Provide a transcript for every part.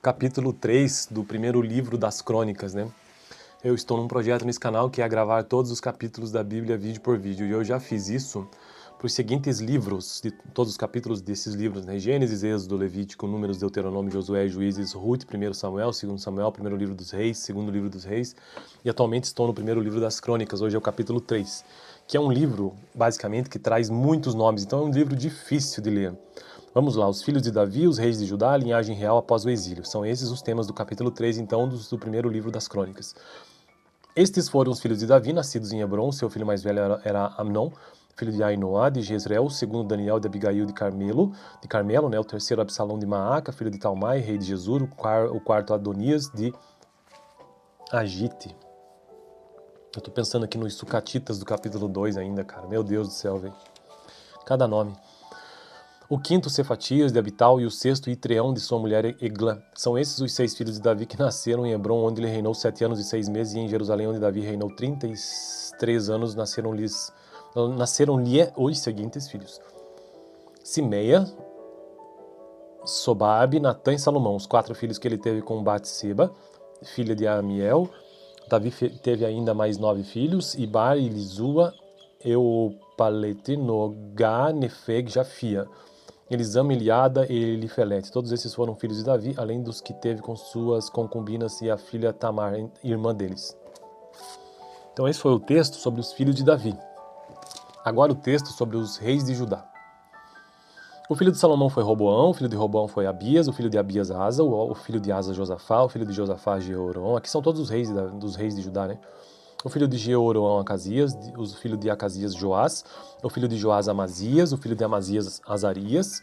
Capítulo 3 do primeiro livro das Crônicas, né? Eu estou num projeto nesse canal que é gravar todos os capítulos da Bíblia vídeo por vídeo, e eu já fiz isso para os seguintes livros, de todos os capítulos desses livros, né? Gênesis, Êxodo, Levítico, Números, Deuteronômio, Josué, Juízes, Ruth, 1 Samuel, 2 Samuel, primeiro livro dos Reis, segundo livro dos Reis, e atualmente estou no primeiro livro das Crônicas, hoje é o capítulo 3, que é um livro, basicamente, que traz muitos nomes, então é um livro difícil de ler. Vamos lá, os filhos de Davi, os reis de Judá, a linhagem real após o exílio. São esses os temas do capítulo 3, então, do primeiro livro das Crônicas. Estes foram os filhos de Davi, nascidos em Hebron. Seu filho mais velho era Amnon, filho de Ainoá, de Jezreel. O segundo, Daniel, de Abigail, de Carmelo, né? O terceiro, Absalão, de Maaca, filho de Talmai, rei de Jesur. O quarto, Adonias, de Agite. Eu tô pensando aqui nos sucatitas do capítulo 2 ainda, cara. Meu Deus do céu, velho. Cada nome. O quinto, Cefatias, de Abital, e o sexto, Itreão, de sua mulher Eglã. São esses os 6 filhos de Davi que nasceram em Hebron, onde ele reinou 7 anos e 6 meses, e em Jerusalém, onde Davi reinou 33 anos, nasceram-lhe os seguintes filhos: Simeia, Sobabe, Natã e Salomão, os 4 filhos que ele teve com Batseba, filha de Amiel. Davi teve ainda mais 9 filhos: Ibar, Elisua, Eupalete, Nogá, Nefeg, Jafia, Elisama, Eliada e Elifelete. Todos esses foram filhos de Davi, além dos que teve com suas concubinas e a filha Tamar, irmã deles. Então esse foi o texto sobre os filhos de Davi. Agora o texto sobre os reis de Judá. O filho de Salomão foi Roboão, o filho de Roboão foi Abias, o filho de Abias Asa, o filho de Asa Josafá, o filho de Josafá Jeorão. Aqui são todos os reis dos reis de Judá, né? O filho de Jeorão, Acasias, o filho de Acasias, Joás, o filho de Joás, Amazias, o filho de Amazias, Azarias,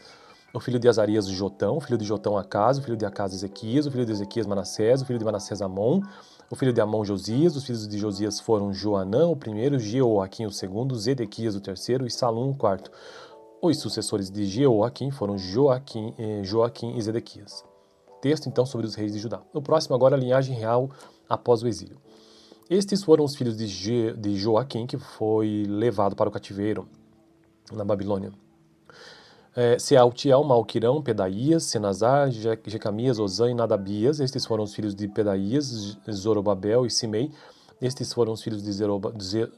o filho de Azarias, Jotão, o filho de Jotão, Acas, o filho de Acas, Ezequias, o filho de Ezequias, Manassés, o filho de Manassés, Amon, o filho de Amon, Josias. Os filhos de Josias foram Joanã, o primeiro, Jeoaquim, o segundo, Zedequias, o terceiro, e Salum, o quarto. Os sucessores de Jeoaquim foram Joaquim e Zedequias. Texto, então, sobre os reis de Judá. O próximo agora, a linhagem real após o exílio. Estes foram os filhos de Joaquim, que foi levado para o cativeiro na Babilônia. Sealtiel, Malquirão, Pedaías, Senazar, Jecamias, Ozã e Nadabias. Estes foram os filhos de Pedaías, Zorobabel e Simei. Estes foram os filhos de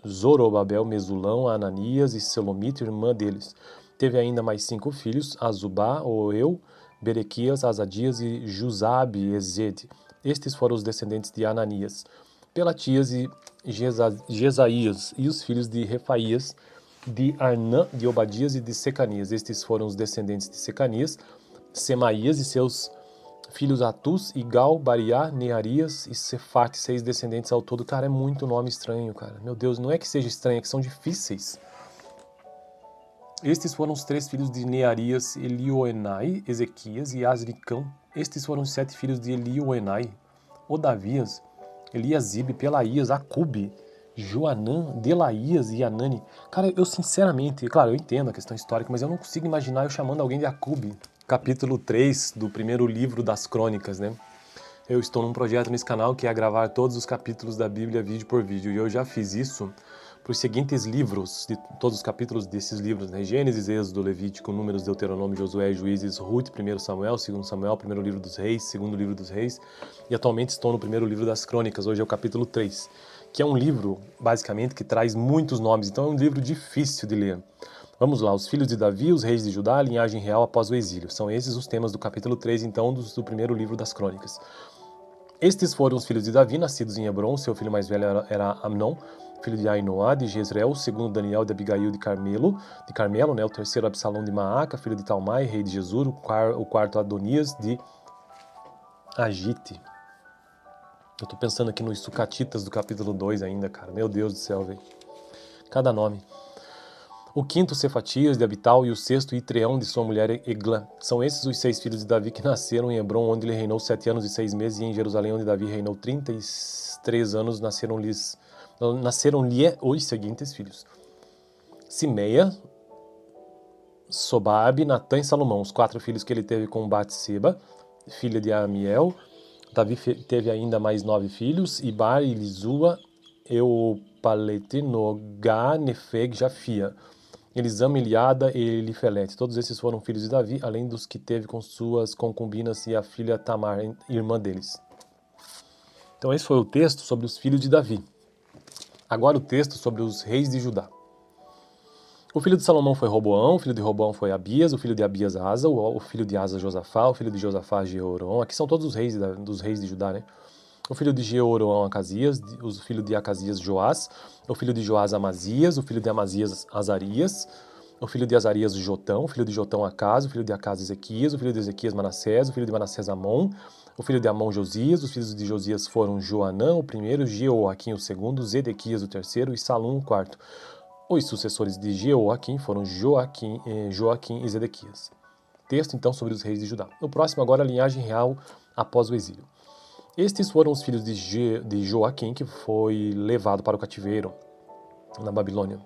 Zorobabel, Mesulão, Ananias e Selomite, irmã deles. Teve ainda mais 5 filhos: Azubá, Oeu, Berequias, Azadias e Juzabe, Ezede. Estes foram os descendentes de Ananias, Pelatias e Jesaías, e os filhos de Refaías, de Arnã, de Obadias e de Secanias. Estes foram os descendentes de Secanias, Semaías e seus filhos Atus, Igal, Bariá, Nearias e Cefate, 6 descendentes ao todo. Cara, é muito nome estranho, cara. Meu Deus, não é que seja estranho, é que são difíceis. Estes foram os 3 filhos de Nearias, Elioenai, Ezequias e Asricão. Estes foram os 7 filhos de Elioenai, Odavias, Eliasibe, Pelaías, Acube, Joanã, Delaías e Anani. Cara, eu sinceramente, claro, eu entendo a questão histórica, mas eu não consigo imaginar eu chamando alguém de Acube. Capítulo 3 do primeiro livro das Crônicas, né? Eu estou num projeto nesse canal que é gravar todos os capítulos da Bíblia vídeo por vídeo, e eu já fiz isso para os seguintes livros, de todos os capítulos desses livros, né? Gênesis, Êxodo, Levítico, Números, Deuteronômio, Josué, Juízes, Ruth, 1 Samuel, 2 Samuel, primeiro livro dos Reis, segundo livro dos Reis, e atualmente estou no primeiro livro das Crônicas, hoje é o capítulo 3, que é um livro, basicamente, que traz muitos nomes, então é um livro difícil de ler. Vamos lá, os filhos de Davi, os reis de Judá, a linhagem real após o exílio. São esses os temas do capítulo 3, então, do primeiro livro das Crônicas. Estes foram os filhos de Davi, nascidos em Hebron. Seu filho mais velho era Amnon, filho de Ainoá, de Jezreel. O segundo, Daniel, de Abigail, de Carmelo, né? O terceiro, Absalão, de Maaca, filho de Talmai, rei de Jesur. O quarto, Adonias, de Agite. Eu tô pensando aqui nos sucatitas do capítulo 2 ainda, cara. Meu Deus do céu, velho. Cada nome. O quinto, Cefatias, de Abital, e o sexto, Itreão, de sua mulher Eglã. São esses os 6 filhos de Davi que nasceram em Hebron, onde ele reinou 7 anos e 6 meses, e em Jerusalém, onde Davi reinou 33 anos, nasceram-lhe os seguintes filhos: Simeia, Sobabe, Natã e Salomão, os 4 filhos que ele teve com Batseba, filha de Amiel. Davi teve ainda mais 9 filhos: Ibar, Elisua, Eupalete, Nogá, Nefeg, Jafia, Elisama, Eliada e Elifelete. Todos esses foram filhos de Davi, além dos que teve com suas concubinas e a filha Tamar, irmã deles. Então esse foi o texto sobre os filhos de Davi. Agora o texto sobre os reis de Judá. O filho de Salomão foi Roboão, o filho de Roboão foi Abias, o filho de Abias Asa, o filho de Asa Josafá, o filho de Josafá Jeorão. Aqui são todos os reis dos reis de Judá, né? O filho de Jeorão Acasias, o filho de Acasias Joás, o filho de Joás Amazias, o filho de Amazias Azarias, o filho de Azarias Jotão, o filho de Jotão Acas, o filho de Acas Ezequias, o filho de Ezequias Manassés, o filho de Manassés Amon, o filho de Amon Josias, os filhos de Josias foram Joanã o primeiro, Jeoaquim o segundo, Zedequias o terceiro e Salum o quarto. Os sucessores de Jeoaquim foram Joaquim e Zedequias. Texto então sobre os reis de Judá. O próximo agora a linhagem real após o exílio. Estes foram os filhos de Joaquim, que foi levado para o cativeiro na Babilônia.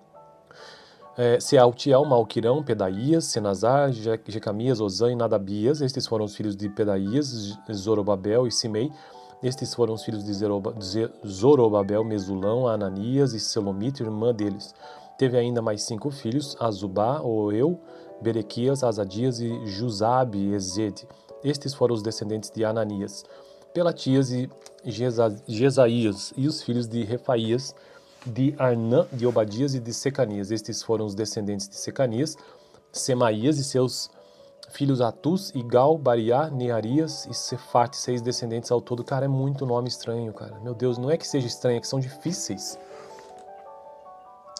Sealtiel, Malquirão, Pedaías, Senazar, Jecamias, Ozã e Nadabias. Estes foram os filhos de Pedaías, Zorobabel e Simei. Estes foram os filhos de Zorobabel, Mesulão, Ananias e Selomite, irmã deles. Teve ainda mais 5 filhos, Azubá, Oeu, Berequias, Azadias e Juzabe e Ezede. Estes foram os descendentes de Ananias. Pelatias e Jesaías, e os filhos de Refaías, de Arnã, de Obadias e de Secanias. Estes foram os descendentes de Secanias, Semaías e seus filhos Atus, Igal, Bariá, Nearias e Cefate, 6 descendentes ao todo. Cara, é muito nome estranho, cara. Meu Deus, não é que seja estranho, é que são difíceis.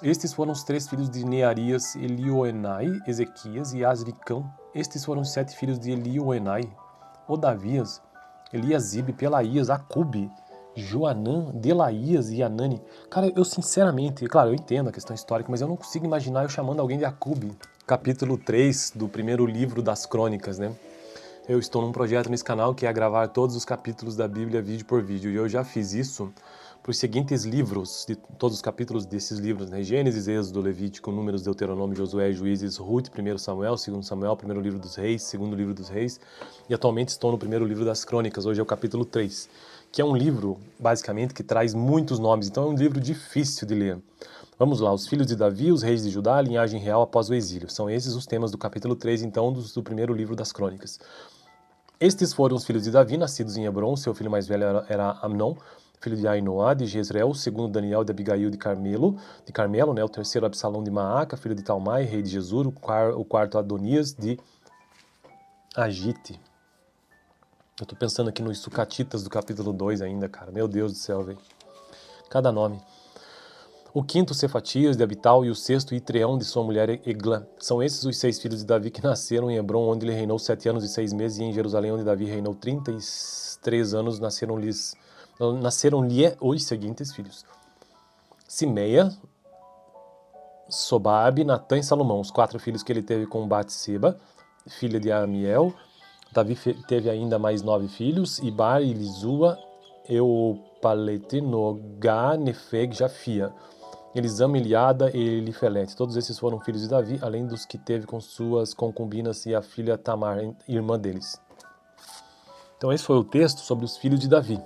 Estes foram os 3 filhos de Nearias, Elioenai, Ezequias e Asricão. Estes foram os 7 filhos de Elioenai, Odavias, Eliasibe, Pelaías, Acube, Joanã, Delaías e Anani. Cara, eu sinceramente, claro, eu entendo a questão histórica, mas eu não consigo imaginar eu chamando alguém de Acube. Capítulo 3 do primeiro livro das Crônicas, né? Eu estou num projeto nesse canal que é gravar todos os capítulos da Bíblia vídeo por vídeo, e eu já fiz isso para os seguintes livros, de todos os capítulos desses livros, né? Gênesis, Êxodo, Levítico, Números, Deuteronômio, Josué, Juízes, Ruth, 1 Samuel, 2 Samuel, 1º livro dos Reis, 2º livro dos Reis, e atualmente estou no primeiro livro das Crônicas, hoje é o capítulo 3, que é um livro, basicamente, que traz muitos nomes, então é um livro difícil de ler. Vamos lá, os filhos de Davi, os reis de Judá, a linhagem real após o exílio. São esses os temas do capítulo 3, então, do primeiro livro das Crônicas. Estes foram os filhos de Davi, nascidos em Hebron. Seu filho mais velho era Amnon, filho de Ainoá, de Jezreel, o segundo Daniel, de Abigail, de Carmelo, né? O terceiro Absalão de Maaca, filho de Talmai, rei de Jesur, o quarto Adonias, de Agite. Eu tô pensando aqui nos sucatitas do capítulo 2 ainda, cara. Meu Deus do céu, velho. Cada nome. O quinto Cefatias, de Abital, e o sexto Itreão, de sua mulher Eglã. São esses os 6 filhos de Davi que nasceram em Hebron, onde ele reinou 7 anos e 6 meses, e em Jerusalém, onde Davi reinou 33 anos, nasceram-lhe os seguintes filhos: Simeia, Sobabe, Natã e Salomão, os 4 filhos que ele teve com Batseba, filha de Amiel. Davi teve ainda mais 9 filhos: Ibar, Elisua, Eupalete, Nogá, Nefeg, Jafia, Elisama, Eliada e Elifelete. Todos esses foram filhos de Davi, além dos que teve com suas concubinas e a filha Tamar, irmã deles. Então esse foi o texto sobre os filhos de Davi.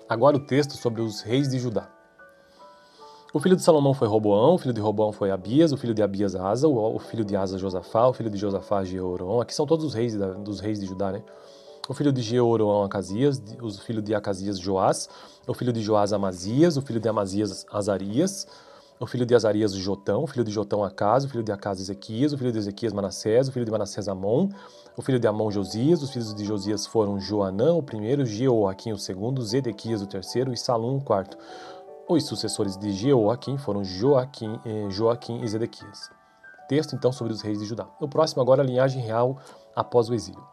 Agora o texto sobre os reis de Judá. O filho de Salomão foi Roboão, o filho de Roboão foi Abias, o filho de Abias Asa, o filho de Asa Josafá, o filho de Josafá Jeorão. Aqui são todos os reis dos reis de Judá, né? O filho de Jeorão Acasias, o filho de Acasias Joás, o filho de Joás Amazias, o filho de Amazias Azarias, o filho de Azarias Jotão, o filho de Jotão Acas, o filho de Acas Ezequias, o filho de Ezequias Manassés, o filho de Manassés Amon, o filho de Amon Josias. Os filhos de Josias foram Joanã o primeiro, Jeoaquim o segundo, Zedequias o terceiro e Salum o quarto. Os sucessores de Jeoaquim foram Joaquim e Zedequias. Texto então sobre os reis de Judá. O próximo agora a linhagem real após o exílio.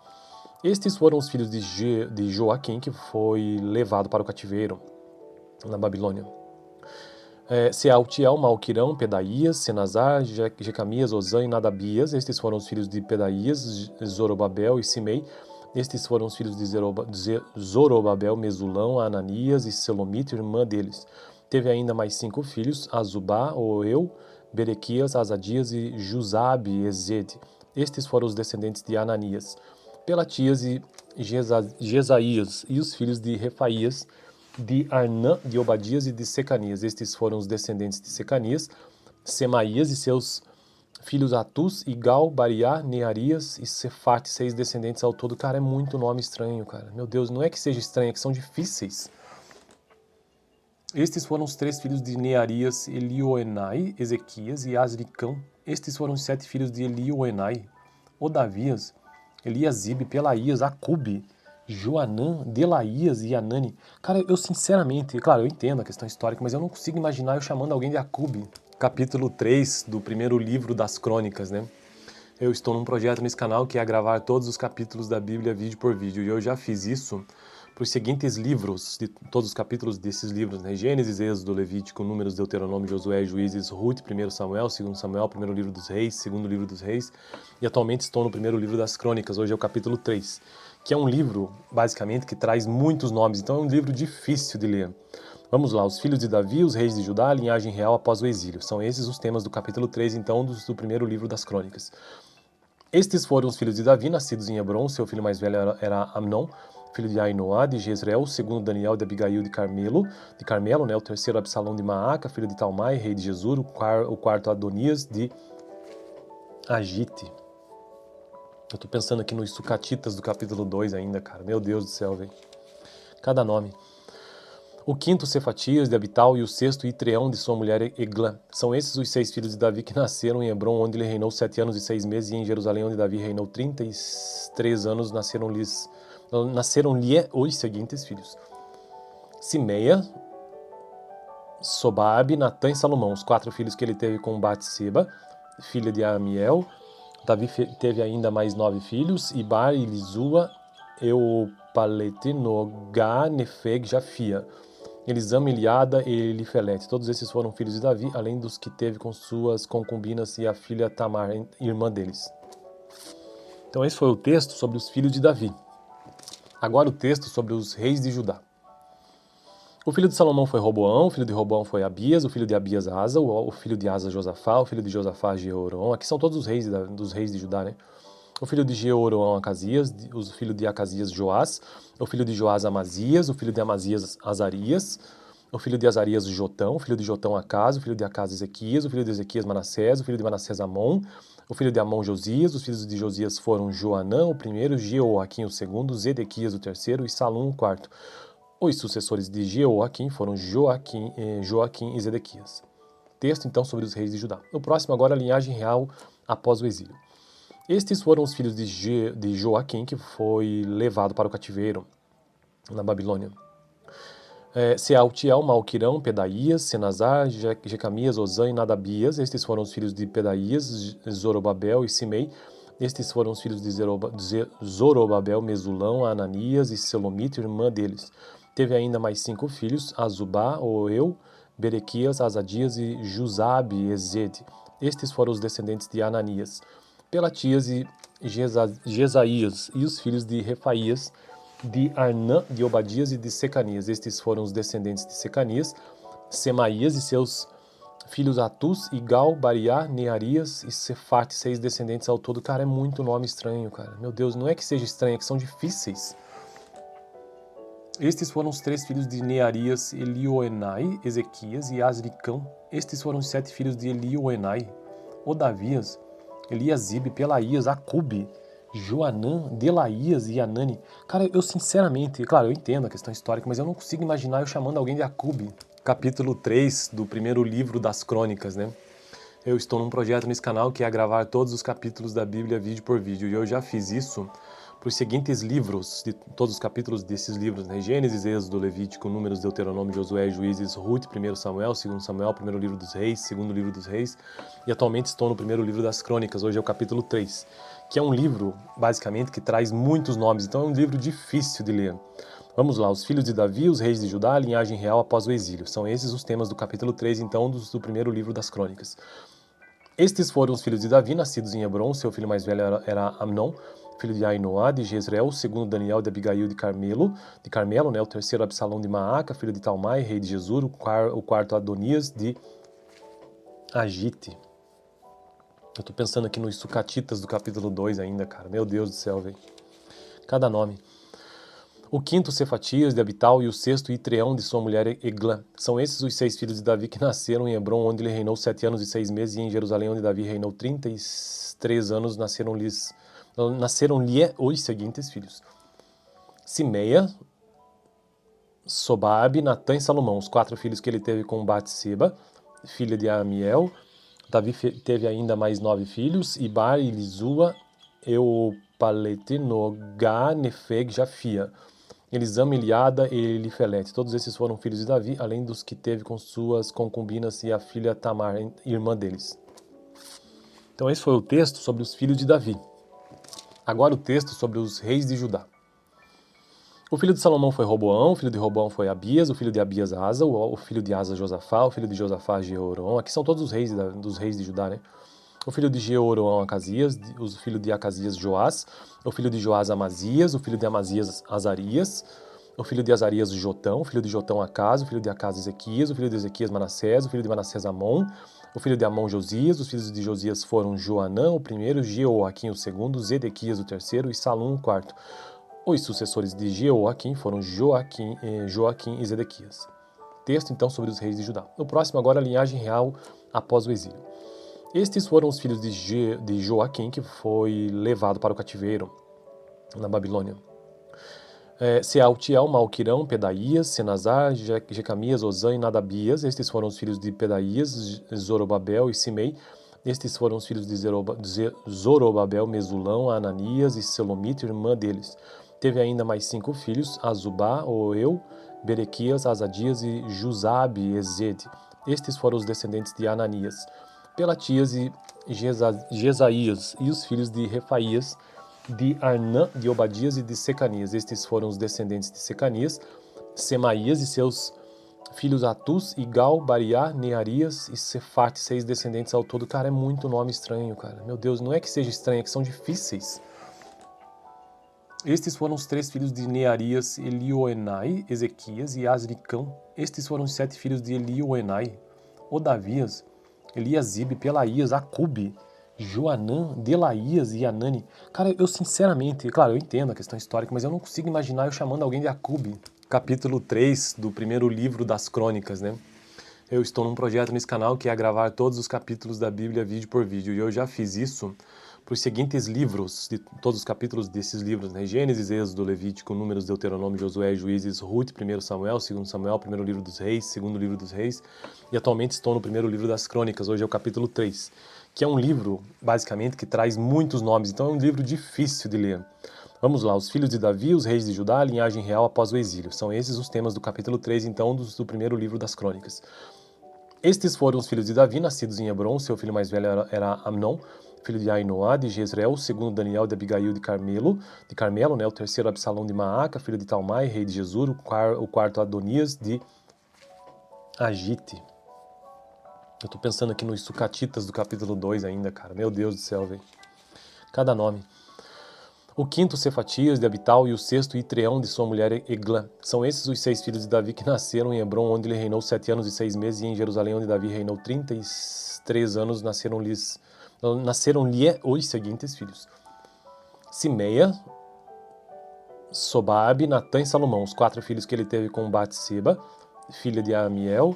Estes foram os filhos de Joaquim, que foi levado para o cativeiro na Babilônia. Sealtiel, Malquirão, Pedaías, Senazar, Jecamias, Ozã e Nadabias. Estes foram os filhos de Pedaías, Zorobabel e Simei. Estes foram os filhos de Zorobabel, Mesulão, Ananias e Selomite, irmã deles. Teve ainda mais 5 filhos: Azubá, Oeu, Berequias, Azadias e Juzabe e Ezede. Estes foram os descendentes de Ananias. Pelatias e Jesaías, e os filhos de Refaías, de Arnã, de Obadias e de Secanias. Estes foram os descendentes de Secanias, Semaías e seus filhos Atus, Igal, Bariá, Nearias e Cefate, 6 descendentes ao todo. Cara, é muito nome estranho, cara. Meu Deus, não é que seja estranho, é que são difíceis. Estes foram os 3 filhos de Nearias, Elioenai, Ezequias e Asricão. Estes foram os 7 filhos de Elioenai, Odavias, Eliasibe, Pelaías, Acube, Joanã, Delaías e Anani. Cara, eu sinceramente, claro, eu entendo a questão histórica, mas eu não consigo imaginar eu chamando alguém de Acube. Capítulo 3 do primeiro livro das Crônicas, né? Eu estou num projeto nesse canal que é gravar todos os capítulos da Bíblia vídeo por vídeo, e eu já fiz isso para os seguintes livros, de todos os capítulos desses livros, né? Gênesis, Êxodo, Levítico, Números, Deuteronômio, Josué, Juízes, Ruth, 1 Samuel, 2 Samuel, primeiro livro dos Reis, segundo livro dos Reis, e atualmente estou no primeiro livro das Crônicas, hoje é o capítulo 3, que é um livro, basicamente, que traz muitos nomes, então é um livro difícil de ler. Vamos lá, os filhos de Davi, os reis de Judá, a linhagem real após o exílio. São esses os temas do capítulo 3, então, do primeiro livro das Crônicas. Estes foram os filhos de Davi, nascidos em Hebron. Seu filho mais velho era Amnon, filho de Ainoá, de Jezreel, o segundo Daniel de Abigail de Carmelo, né? O terceiro Absalão de Maaca, filho de Talmai, rei de Jesur, o quarto Adonias de Agite. Eu tô pensando aqui nos sucatitas do capítulo 2 ainda, cara. Meu Deus do céu, velho. Cada nome. O quinto Cefatias de Abital e o sexto Itreão de sua mulher Eglã. São esses os 6 filhos de Davi que nasceram em Hebron, onde ele reinou 7 anos e 6 meses, e em Jerusalém, onde Davi reinou 33 anos, nasceram-lhe os seguintes filhos: Simeia, Sobabe, Natã e Salomão, os 4 filhos que ele teve com Batseba, filha de Amiel. Davi teve ainda mais 9 filhos: Ibar, Elisua, Eupalete, Nogá, Nefeg, Jafia, Elisama, Eliada e Elifelete. Todos esses foram filhos de Davi, além dos que teve com suas concubinas e a filha Tamar, irmã deles. Então esse foi o texto sobre os filhos de Davi. Agora o texto sobre os reis de Judá. O filho de Salomão foi Roboão, o filho de Roboão foi Abias, o filho de Abias Asa, o filho de Asa Josafá, o filho de Josafá Jeorão. Aqui são todos os reis dos reis de Judá, né? O filho de Jeorão, Acasias, o filho de Acasias, Joás, o filho de Joás, Amazias, o filho de Amazias, Azarias, o filho de Azarias, Jotão, o filho de Jotão, Acas, o filho de Acas, Ezequias, o filho de Ezequias, Manassés, o filho de Manassés, Amon, o filho de Amon, Josias. Os filhos de Josias foram Joanã, o primeiro, Jeoaquim, o segundo, Zedequias, o terceiro, e Salum, o quarto. Os sucessores de Jeoaquim foram Joaquim e Zedequias. Texto, então, sobre os reis de Judá. O próximo agora, a linhagem real após o exílio. Estes foram os filhos de Joaquim, que foi levado para o cativeiro na Babilônia. Sealtiel, Malquirão, Pedaías, Senazar, Jecamias, Ozã e Nadabias. Estes foram os filhos de Pedaías, Zorobabel e Simei. Estes foram os filhos de Zorobabel, Mesulão, Ananias e Selomite, irmã deles. Teve ainda mais 5 filhos: Azubá, Oeu, Berequias, Azadias e Juzabe e Ezede. Estes foram os descendentes de Ananias, Pelatias e Jesaías, e os filhos de Refaías, de Arnã, de Obadias e de Secanias. Estes foram os descendentes de Secanias, Semaías e seus filhos Atus, Igal, Bariá, Nearias e Cefate, 6 descendentes ao todo. Cara, é muito nome estranho, cara. Meu Deus, não é que seja estranho, é que são difíceis. Estes foram os 3 filhos de Nearias, Elioenai, Ezequias e Asricão. Estes foram os 7 filhos de Elioenai, Odavias, Eliasibe, Pelaías, Acube, Joanã, Delaías e Anani. Cara, eu sinceramente, claro, eu entendo a questão histórica, mas eu não consigo imaginar eu chamando alguém de Acube. Capítulo 3 do primeiro livro das Crônicas, né? Eu estou num projeto nesse canal que é gravar todos os capítulos da Bíblia vídeo por vídeo, e eu já fiz isso para os seguintes livros, de todos os capítulos desses livros, né? Gênesis, Êxodo, Levítico, Números, Deuteronômio, Josué, Juízes, Ruth, 1 Samuel, 2 Samuel, primeiro livro dos Reis, segundo livro dos Reis, e atualmente estou no primeiro livro das Crônicas, hoje é o capítulo 3, que é um livro, basicamente, que traz muitos nomes, então é um livro difícil de ler. Vamos lá, os filhos de Davi, os reis de Judá, a linhagem real após o exílio. São esses os temas do capítulo 3, então, do primeiro livro das Crônicas. Estes foram os filhos de Davi, nascidos em Hebron. Seu filho mais velho era Amnon, filho de Ainoá, de Jezreel, o segundo Daniel de Abigail de Carmelo, né? O terceiro Absalão de Maaca, filho de Talmai, rei de Jesur, o quarto Adonias de Agite. Eu tô pensando aqui nos sucatitas do capítulo 2 ainda, cara. Meu Deus do céu, velho. Cada nome. O quinto, Cefatias, de Abital, e o sexto, Itreão, de sua mulher Eglã. São esses os 6 filhos de Davi que nasceram em Hebrom, onde ele reinou 7 anos e 6 meses, e em Jerusalém, onde Davi reinou 33 anos, nasceram-lhe os seguintes filhos: Simeia, Sobabe, Natã e Salomão, os 4 filhos que ele teve com Batseba, filha de Amiel. Davi teve ainda mais 9 filhos: Ibar, Elisua, Eupalete, Nogá, Nefeg, Jafia, Elisama, Eliada e Elifelete. Todos esses foram filhos de Davi, além dos que teve com suas concubinas e a filha Tamar, irmã deles. Então esse foi o texto sobre os filhos de Davi. Agora o texto sobre os reis de Judá. O filho de Salomão foi Roboão, o filho de Roboão foi Abias, o filho de Abias Asa, o filho de Asa Josafá, o filho de Josafá Jeorão. Aqui são todos os reis dos reis de Judá, né? O filho de Jeorão Acasias, o filho de Acasias Joás, o filho de Joás Amazias, o filho de Amazias Azarias, o filho de Azarias Jotão, o filho de Jotão Acas, o filho de Acas Ezequias, o filho de Ezequias Manassés, o filho de Manassés Amon, o filho de Amon Josias. Os filhos de Josias foram Joanã o primeiro, Jeoaquim o segundo, Zedequias o terceiro e Salum o quarto. Os sucessores de Jeoaquim foram Joaquim e Zedequias. Texto então sobre os reis de Judá. O próximo agora a linhagem real após o exílio. Estes foram os filhos de Joaquim, que foi levado para o cativeiro na Babilônia. Sealtiel, Malquirão, Pedaías, Senazar, Jecamias, Ozã e Nadabias. Estes foram os filhos de Pedaías, Zorobabel e Simei. Estes foram os filhos de Zorobabel, Mesulão, Ananias e Selomita, irmã deles. Teve ainda mais 5 filhos: Azubá, Oeu, Berequias, Azadias e Juzabe e Ezede. Estes foram os descendentes de Ananias, Pelatias e Jesaías, e os filhos de Refaías, de Arnã, de Obadias e de Secanias. Estes foram os descendentes de Secanias, Semaías e seus filhos Atus, Igal, Bariá, Nearias e Cefate, 6 descendentes ao todo. Cara, é muito nome estranho, cara. Meu Deus, não é que seja estranho, é que são difíceis. Estes foram os 3 filhos de Nearias, Elioenai, Ezequias e Asricão. Estes foram os 7 filhos de Elioenai, Odavias, Eliasibe, Pelaías, Acube, Joanã, Delaías e Anani. Cara, eu sinceramente, claro, eu entendo a questão histórica, mas eu não consigo imaginar eu chamando alguém de Acube. Capítulo 3 do primeiro livro das Crônicas, né? Eu estou num projeto nesse canal que é gravar todos os capítulos da Bíblia vídeo por vídeo, e eu já fiz isso para os seguintes livros, de todos os capítulos desses livros, né? Gênesis, Êxodo, Levítico, Números, Deuteronômio, Josué, Juízes, Ruth, 1 Samuel, 2 Samuel, 1 livro dos Reis, 2 livro dos Reis, e atualmente estou no primeiro livro das Crônicas, hoje é o capítulo 3, que é um livro, basicamente, que traz muitos nomes, então é um livro difícil de ler. Vamos lá, os filhos de Davi, os reis de Judá, a linhagem real após o exílio. São esses os temas do capítulo 3, então, do primeiro livro das Crônicas. Estes foram os filhos de Davi, nascidos em Hebrom. Seu filho mais velho era Amnon, filho de Ainoá, de Jezreel, o segundo Daniel, de Abigail, de Carmelo, né? O terceiro Absalão de Maaca, filho de Talmai, rei de Jesur, o quarto Adonias, de Agite. Eu tô pensando aqui nos sucatitas do capítulo 2 ainda, cara. Meu Deus do céu, velho. Cada nome. O quinto, Cefatias, de Abital, e o sexto, Itreão, de sua mulher Eglã. São esses os 6 filhos de Davi que nasceram em Hebrom, onde ele reinou 7 anos e 6 meses, e em Jerusalém, onde Davi reinou 33 anos, nasceram-lhe os seguintes filhos: Simeia, Sobabe, Natã e Salomão, os 4 filhos que ele teve com Batseba, filha de Amiel.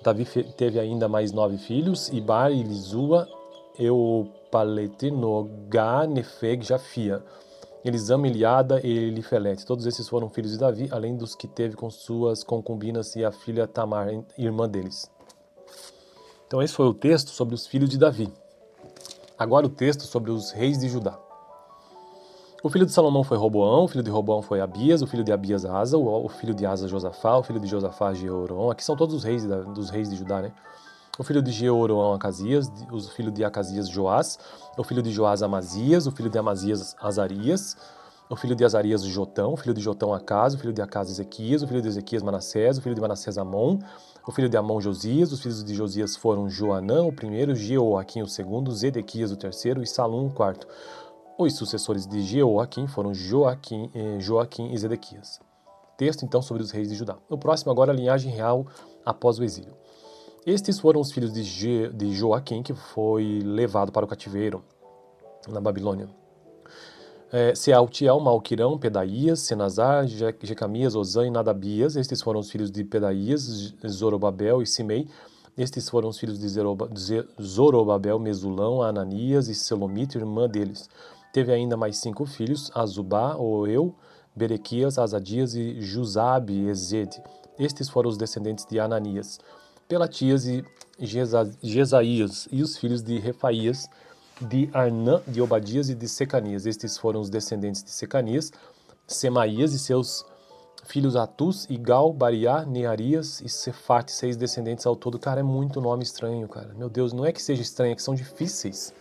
Davi teve ainda mais 9 filhos: Ibar, Elisua, Eupalete, Nogá, Nefeg, Jafia, Elisama, Eliada e Elifelete. Todos esses foram filhos de Davi, além dos que teve com suas concubinas e a filha Tamar, irmã deles. Então esse foi o texto sobre os filhos de Davi. Agora o texto sobre os reis de Judá. O filho de Salomão foi Roboão, o filho de Roboão foi Abias, o filho de Abias Asa, o filho de Asa Josafá, o filho de Josafá Jeorão. Aqui são todos os reis dos reis de Judá, né? O filho de Jeorão Acasias, o filho de Acasias Joás, o filho de Joás Amazias, o filho de Amazias Azarias, o filho de Azarias Jotão, o filho de Jotão Acas, o filho de Acas Ezequias, o filho de Ezequias Manassés, o filho de Manassés Amon, o filho de Amon Josias. Os filhos de Josias foram Joanã o primeiro, Jeoaquim o segundo, Zedequias o terceiro e Salum o quarto. Os sucessores de Jeoaquim foram Joaquim e Zedequias. Texto então sobre os reis de Judá. O próximo agora a linhagem real após o exílio. Estes foram os filhos de Joaquim, que foi levado para o cativeiro na Babilônia. Sealtiel, Malquirão, Pedaías, Senazar, Jecamias, Ozã e Nadabias. Estes foram os filhos de Pedaías, Zorobabel e Simei. Estes foram os filhos de Zorobabel, Mesulão, Ananias e Selomite, irmã deles. Teve ainda mais 5 filhos, Azubá, Oeu, Berequias, Azadias e Juzabe, Ezede. Estes foram os descendentes de Ananias. Pelatias e Jesaías, e os filhos de Refaías, de Arnã, de Obadias e de Secanias. Estes foram os descendentes de Secanias. Semaías e seus filhos Atus, Igal, Bariá, Nearias e Cefate, 6 descendentes ao todo. Cara, é muito nome estranho, cara. Meu Deus, não é que seja estranho, é que são difíceis.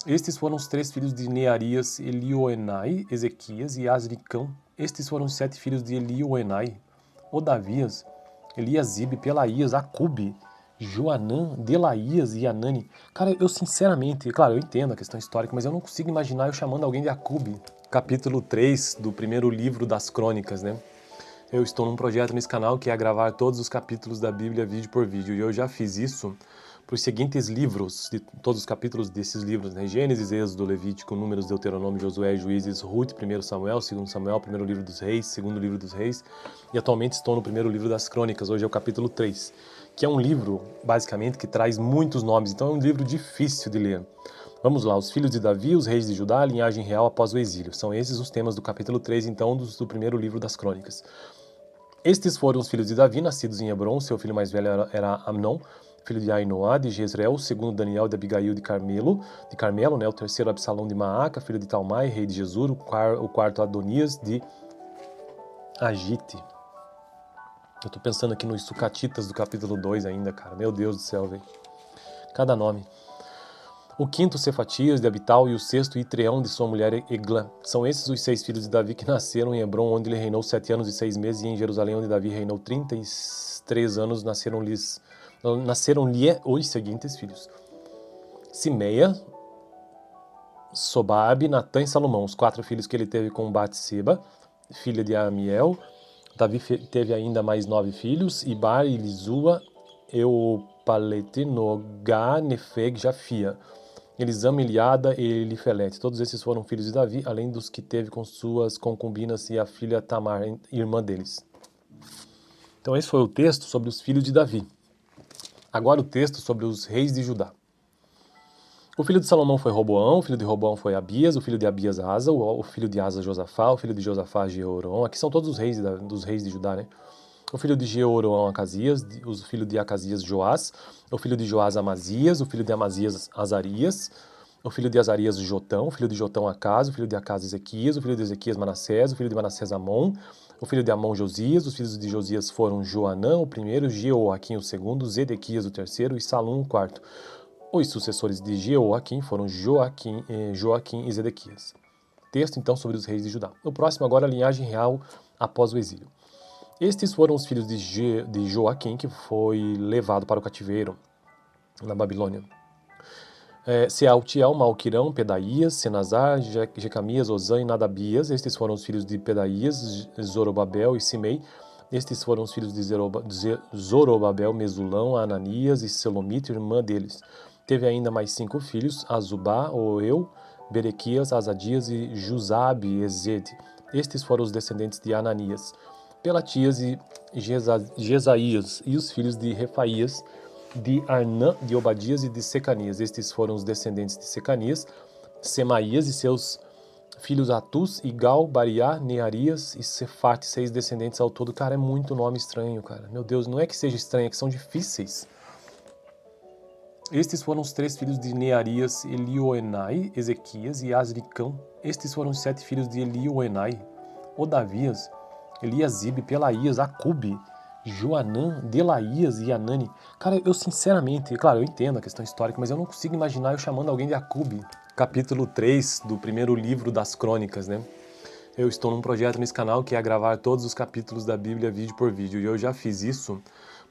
Estes foram os 3 filhos de Nearias, Elioenai, Ezequias e Asricão. Estes foram os 7 filhos de Elioenai, Odavias, Eliasibe, Pelaías, Acube, Joanã, Delaías e Anani. Cara, eu sinceramente, claro, eu entendo a questão histórica, mas eu não consigo imaginar eu chamando alguém de Acube. Capítulo 3 do primeiro livro das Crônicas, né? Eu estou num projeto nesse canal que é gravar todos os capítulos da Bíblia vídeo por vídeo, e eu já fiz isso para os seguintes livros, de todos os capítulos desses livros, né? Gênesis, Êxodo, Levítico, Números, Deuteronômio, Josué, Juízes, Ruth, 1 Samuel, 2 Samuel, 1 livro dos Reis, 2 livro dos Reis, e atualmente estou no primeiro livro das Crônicas, hoje é o capítulo 3, que é um livro, basicamente, que traz muitos nomes, então é um livro difícil de ler. Vamos lá, os filhos de Davi, os reis de Judá, a linhagem real após o exílio. São esses os temas do capítulo 3, então, do primeiro livro das Crônicas. Estes foram os filhos de Davi, nascidos em Hebron. Seu filho mais velho era Amnon, filho de Ainoá, de Jezreel. O segundo, Daniel, de Abigail, de Carmelo, né? O terceiro, Absalão, de Maaca, filho de Talmai, rei de Jesur. O quarto, Adonias, de Agite. Eu tô pensando aqui nos sucatitas do capítulo 2 ainda, cara. Meu Deus do céu, velho. Cada nome. O quinto, Cefatias, de Abital, e o sexto, Itreão, de sua mulher Eglã. São esses os 6 filhos de Davi que nasceram em Hebron, onde ele reinou 7 anos e 6 meses, e em Jerusalém, onde Davi reinou 33 anos, nasceram-lhe os seguintes filhos: Simeia, Sobabe, Natã e Salomão, os 4 filhos que ele teve com Batseba, filha de Amiel. Davi teve ainda mais 9 filhos: Ibar, Elisua, Eupalete, Nogá, Nefeg, Jafia, Elisama, Eliada e Elifelete. Todos esses foram filhos de Davi, além dos que teve com suas concubinas e a filha Tamar, irmã deles. Então esse foi o texto sobre os filhos de Davi. Agora o texto sobre os reis de Judá. O filho de Salomão foi Roboão, o filho de Roboão foi Abias, o filho de Abias Asa, o filho de Asa Josafá, o filho de Josafá Jeorão. Aqui são todos os reis dos reis de Judá, né? O filho de Jeorão, Acasias, o filho de Acasias, Joás, o filho de Joás, Amazias, o filho de Amazias, Azarias, o filho de Azarias, Jotão, o filho de Jotão, Acas, o filho de Acas, Ezequias, o filho de Ezequias, Manassés, o filho de Manassés, Amon, o filho de Amon, Josias. Os filhos de Josias foram Joanã, o primeiro, Jeoaquim, o segundo, Zedequias, o terceiro, e Salum, o quarto. Os sucessores de Jeoaquim foram Joaquim e Zedequias. Texto, então, sobre os reis de Judá. O próximo agora, a linhagem real após o exílio. Estes foram os filhos de Joaquim, que foi levado para o cativeiro na Babilônia. Sealtiel, Malquirão, Pedaías, Senazar, Jecamias, Ozã e Nadabias. Estes foram os filhos de Pedaías, Zorobabel e Simei. Estes foram os filhos de Zorobabel, Mesulão, Ananias e Selomite, irmã deles. Teve ainda mais 5 filhos: Azubá, Oeu, Berequias, Azadias e Juzabe, Ezede. Estes foram os descendentes de Ananias. Pelatias e Jesaías, e os filhos de Refaías, de Arnã, de Obadias e de Secanias. Estes foram os descendentes de Secanias. Semaías e seus filhos Atus, Igal, Bariá, Nearias e Cefate, 6 descendentes ao todo. Cara, é muito nome estranho, cara. Meu Deus, não é que seja estranho, é que são difíceis. Estes foram os 3 filhos de Nearias, Elioenai, Ezequias e Asricão. Estes foram os 7 filhos de Elioenai, Odavias, Eliasibe, Pelaías, Acube, Joanã, Delaías e Anani. Cara, eu sinceramente, claro, eu entendo a questão histórica, mas eu não consigo imaginar eu chamando alguém de Acube. Capítulo 3 do primeiro livro das Crônicas, né? Eu estou num projeto nesse canal que é gravar todos os capítulos da Bíblia vídeo por vídeo, e eu já fiz isso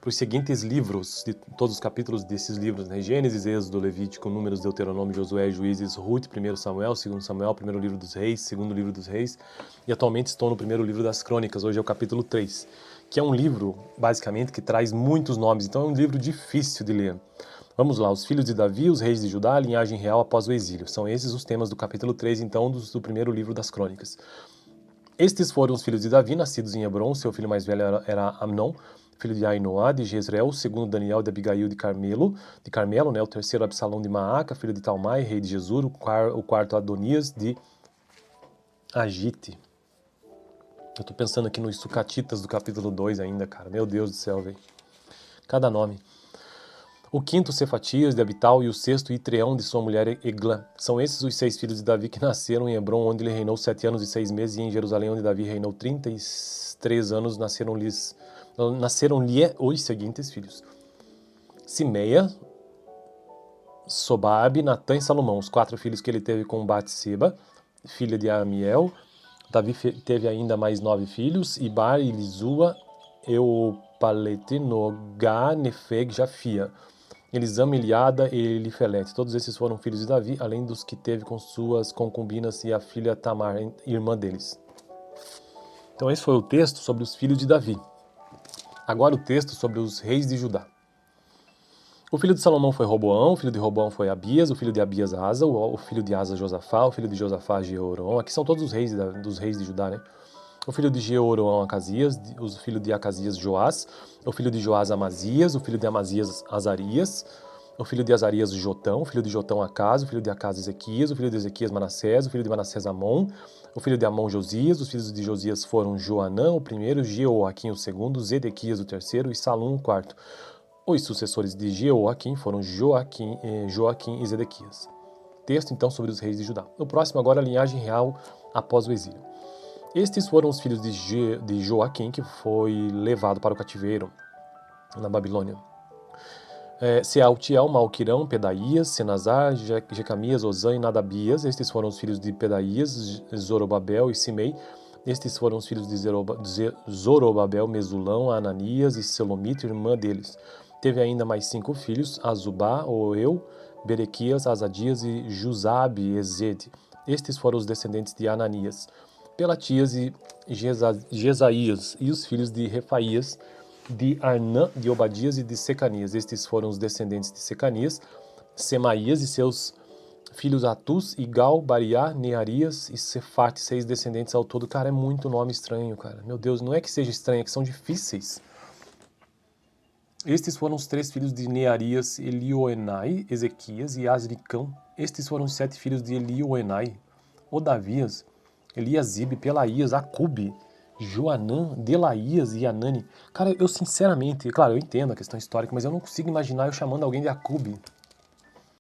para os seguintes livros, de todos os capítulos desses livros, né? Gênesis, Êxodo, Levítico, Números, Deuteronômio, Josué, Juízes, Ruth, 1 Samuel, 2 Samuel, 1 livro dos Reis, 2 livro dos Reis, e atualmente estou no primeiro livro das Crônicas, hoje é o capítulo 3, que é um livro, basicamente, que traz muitos nomes, então é um livro difícil de ler. Vamos lá, os filhos de Davi, os reis de Judá, a linhagem real após o exílio. São esses os temas do capítulo 3, então, do primeiro livro das crônicas. Estes foram os filhos de Davi, nascidos em Hebron. Seu filho mais velho era Amnon, filho de Ainoá, de Jezreel, o segundo Daniel de Abigail de Carmelo, né? O terceiro Absalão de Maaca, filho de Talmai, rei de Jesur, o quarto Adonias de Agite. Eu tô pensando aqui nos sucatitas do capítulo 2 ainda, cara. Meu Deus do céu, velho. Cada nome. O quinto, Cefatias, de Abital, e o sexto, Itreão, de sua mulher Eglã. São esses os 6 filhos de Davi que nasceram em Hebron, onde ele reinou 7 anos e 6 meses, e em Jerusalém, onde Davi reinou 33 anos, nasceram-lhe os seguintes filhos. Simeia, Sobabe, Natã e Salomão, os 4 filhos que ele teve com Batseba, filha de Amiel. Davi teve ainda mais 9 filhos, Ibar, Elisua, Eupalete, Nogá, Nefeg, Jafia, Elisama, Eliada e Elifelete. Todos esses foram filhos de Davi, além dos que teve com suas concubinas e a filha Tamar, irmã deles. Então esse foi o texto sobre os filhos de Davi. Agora o texto sobre os reis de Judá. O filho de Salomão foi Roboão, o filho de Roboão foi Abias, o filho de Abias Asa, o filho de Asa Josafá, o filho de Josafá Jeorão. Aqui são todos os reis dos reis de Judá, né? O filho de Jeorão, Acasias, o filho de Acasias, Joás, o filho de Joás, Amazias, o filho de Amazias, Azarias, o filho de Azarias, Jotão, o filho de Jotão, Acas, o filho de Acas, Ezequias, o filho de Ezequias, Manassés, o filho de Manassés, Amon, o filho de Amon, Josias. Os filhos de Josias foram Joanã, o primeiro, Jeoaquim, o segundo, Zedequias, o terceiro, e Salum, o quarto. Os sucessores de Jeoaquim foram Joaquim e Zedequias. Texto, então, sobre os reis de Judá. O próximo agora, a linhagem real após o exílio. Estes foram os filhos de Joaquim, que foi levado para o cativeiro na Babilônia. Sealtiel, Malquirão, Pedaías, Senazar, Jecamias, Ozã e Nadabias. Estes foram os filhos de Pedaías, Zorobabel e Simei. Estes foram os filhos de Zorobabel, Mesulão, Ananias e Selomite, irmã deles. Teve ainda mais 5 filhos, Azubá, Oeu, Berequias, Azadias e Juzabe, Ezede. Estes foram os descendentes de Ananias, Pelatias e Jesaías, e os filhos de Refaías, de Arnã, de Obadias e de Secanias. Estes foram os descendentes de Secanias, Semaías e seus filhos Atus, Igal, Bariá, Nearias e Cefate, 6 descendentes ao todo. Cara, é muito nome estranho, cara. Meu Deus, não é que seja estranho, é que são difíceis. Estes foram os 3 filhos de Nearias, Elioenai, Ezequias e Asricão. Estes foram os 7 filhos de Elioenai, Odavias, Eliasibe, Pelaías, Acube, Joanã, Delaías e Anani. Cara, eu sinceramente, claro, eu entendo a questão histórica, mas eu não consigo imaginar eu chamando alguém de Acube.